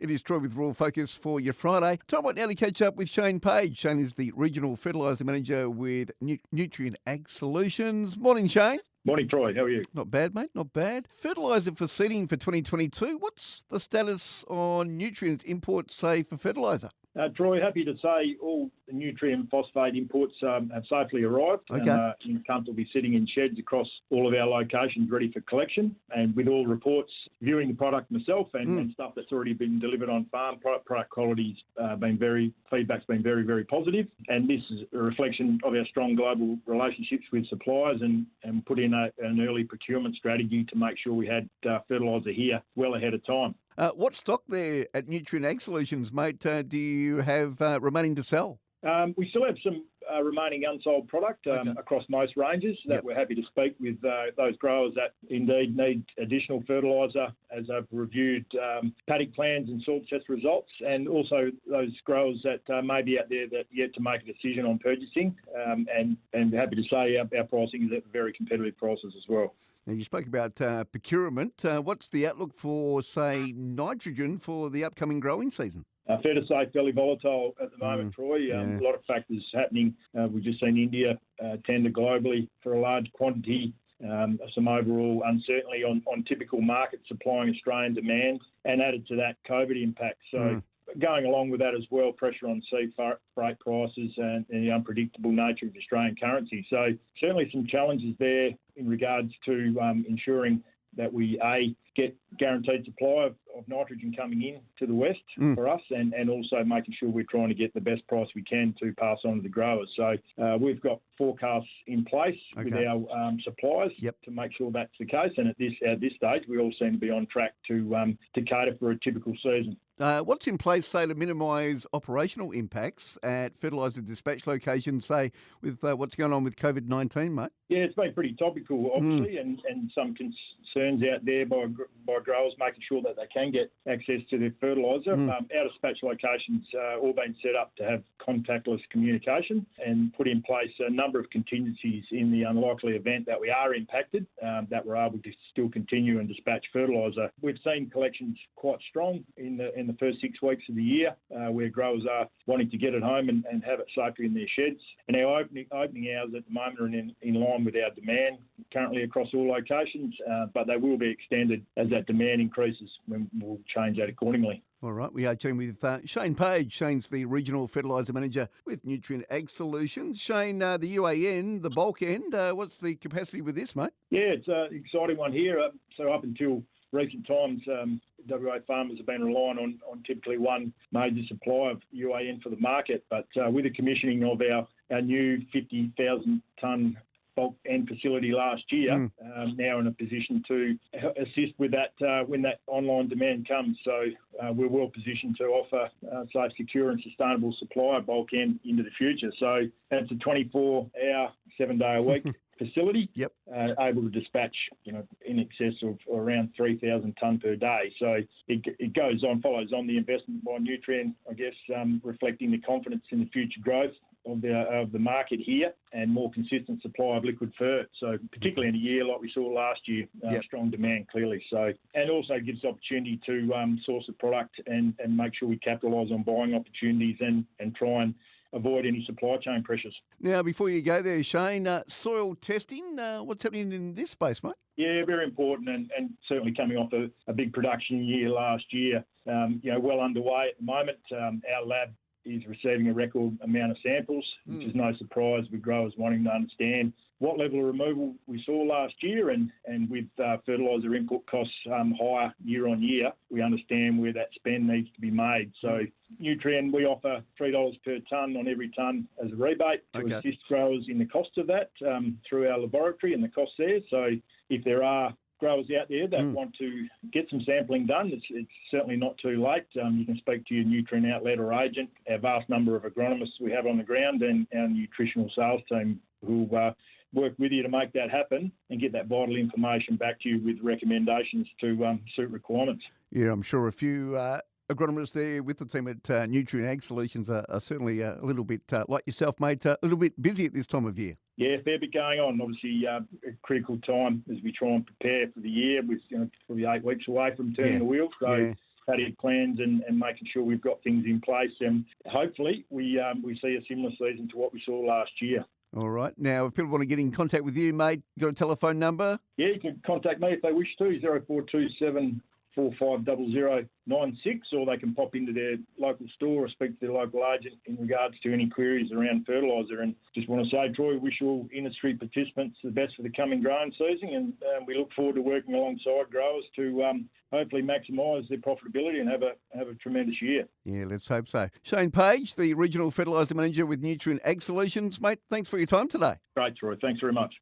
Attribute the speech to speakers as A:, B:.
A: It is Troy with Raw Focus for your Friday. Time right now to catch up with Shane Page. Shane is the Regional Fertiliser Manager with Nutrient Ag Solutions. Morning, Shane.
B: Morning, Troy. How are you?
A: Not bad, mate. Not bad. Fertiliser for seeding for 2022. What's the status on nutrient imports, say, for fertiliser?
B: Troy, happy to say all the nutrient phosphate imports have safely arrived and comfortably sitting in sheds across all of our locations ready for collection. And with all reports, viewing the product myself and stuff that's already been delivered on farm, product quality's feedback's been very, very positive. And this is a reflection of our strong global relationships with suppliers and put in an early procurement strategy to make sure we had fertiliser here well ahead of time.
A: What stock there at Nutrient Ag Solutions, mate, do you have remaining to sell?
B: We still have some remaining unsold product across most ranges that we're happy to speak with those growers that indeed need additional fertiliser as I've reviewed paddock plans and soil test results, and also those growers that may be out there that yet to make a decision on purchasing, and happy to say our pricing is at very competitive prices as well.
A: Now, you spoke about procurement. What's the outlook for, say, nitrogen for the upcoming growing season?
B: Fair to say, fairly volatile at the moment, Troy. A lot of factors happening. We've just seen India tender globally for a large quantity. Some overall uncertainty on typical markets supplying Australian demand, and added to that, COVID impact. So going along with that as well, pressure on sea freight prices and the unpredictable nature of Australian currency. So certainly some challenges there in regards to ensuring that we, get guaranteed supply of nitrogen coming in to the west for us, and also making sure we're trying to get the best price we can to pass on to the growers. So we've got forecasts in place with our suppliers to make sure that's the case. And at this stage, we all seem to be on track to cater for a typical season.
A: What's in place, say, to minimise operational impacts at fertiliser dispatch locations, say, with what's going on with COVID-19, mate? Yeah,
B: it's been pretty topical, obviously, and some concerns out there by growers making sure that they can get access to their fertiliser. Our dispatch locations all been set up to have contactless communication and put in place a number of contingencies in the unlikely event that we are impacted, that we're able to still continue and dispatch fertiliser. We've seen collections quite strong in the first 6 weeks of the year, where growers are wanting to get it home and have it safely in their sheds. And our opening hours at the moment are in line with our demand currently across all locations, but they will be extended as that demand increases, when we'll change that accordingly.
A: All right, we are chatting with Shane Page. Shane's the Regional Fertiliser Manager with Nutrient Ag Solutions. Shane, the UAN, the bulk end, what's the capacity with this, mate?
B: Yeah, it's an exciting one here. So up until recent times, WA farmers have been relying on typically one major supply of UAN for the market, but with the commissioning of our new 50,000 tonne bulk end facility last year, now in a position to assist with that when that online demand comes. So we're well positioned to offer safe, secure and sustainable supply of bulk end into the future. So that's a 24-hour, 7-day-a-week facility, able to dispatch, in excess of around 3,000 tonne per day. So it follows on the investment by Nutrien, I guess, reflecting the confidence in the future growth of the market here and more consistent supply of liquid fert. So particularly in a year like we saw last year, strong demand clearly. So, and also gives opportunity to source the product and make sure we capitalise on buying opportunities and try and avoid any supply chain pressures.
A: Now, before you go there, Shane, soil testing, what's happening in this space, mate?
B: Yeah, very important, and certainly coming off a big production year last year. Well underway at the moment. Our lab is receiving a record amount of samples, which is no surprise with growers wanting to understand what level of removal we saw last year, and with fertiliser input costs higher year on year, we understand where that spend needs to be made. So Nutrien, we offer $3 per tonne on every tonne as a rebate to assist growers in the cost of that through our laboratory and the costs there. So if there are growers out there that want to get some sampling done, it's certainly not too late. You can speak to your Nutrien outlet or agent, our vast number of agronomists we have on the ground, and our nutritional sales team who work with you to make that happen and get that vital information back to you with recommendations to suit requirements.
A: Yeah, I'm sure a few agronomists there with the team at Nutrient Ag Solutions are certainly a little bit, like yourself, mate, a little bit busy at this time of year.
B: Yeah, fair bit going on. Obviously, a critical time as we try and prepare for the year. We're probably 8 weeks away from turning the wheel. So paddock plans and making sure we've got things in place. And hopefully we see a similar season to what we saw last year.
A: All right. Now, if people want to get in contact with you, mate, you got a telephone number?
B: Yeah, you can contact me if they wish to, 0427 450096, or they can pop into their local store or speak to their local agent in regards to any queries around fertiliser. And just want to say, Troy, wish all industry participants the best for the coming growing season, and we look forward to working alongside growers to hopefully maximise their profitability and have a tremendous year.
A: Yeah, let's hope so. Shane Page, the Regional Fertiliser Manager with Nutrient Ag Solutions. Mate, thanks for your time today.
B: Great, Troy. Thanks very much.